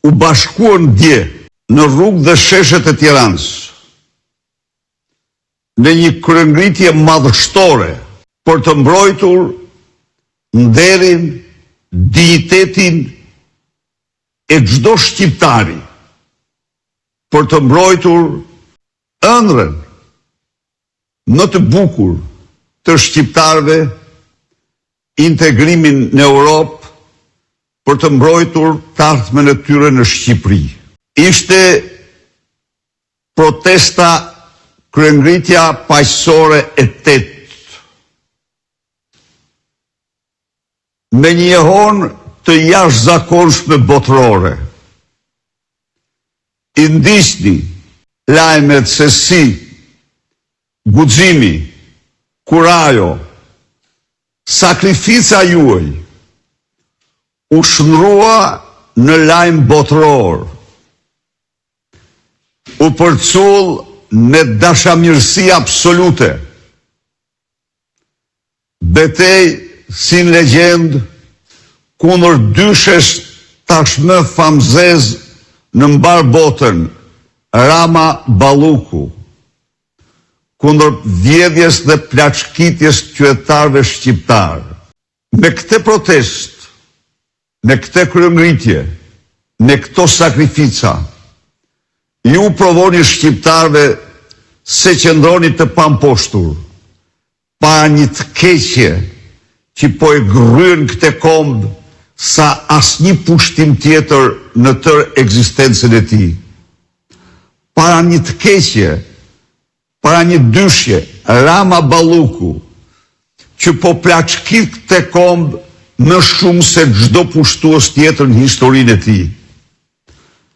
u bashkuan dje në rrugë dhe sheshet e Tiranës në një kryengritje madhështore për të mbrojtur nderin, dignitetin e çdo shqiptari, për të mbrojtur ëndrrën më të bukur të shqiptarëve, integrimin në Europë, për të mbrojtur të ardhmen e tyre në Shqipëri. Ishte protesta kryengritja paqësore e 8. Me një jehonë të jashtëzakonshme botërore. I ndiqni lajmet se si guximi, kurajo, sakrifica juaj u shndrua në lajm botëror, u përcull në dashamirësi absolute, betej si në legjend kundër dyshesh tashmë famzez në mbar botën, Rama Balluku, kundër vjedhjes dhe plaçkitjes qytetarëve shqiptar. Me këtë protest, me këtë kryengritje, me këto sakrifica, ju provoni shqiptarëve se qëndroni të pamposhtur, para një të keqje që po e gryen këtë kombë sa asnjë pushtim tjetër në tërë ekzistencën e tij. Para një të keqje, para një dyshje, Rama Balluku, që po plaçkit këtë kombë më shumë se çdo pushtues tjetër në historinë e tij.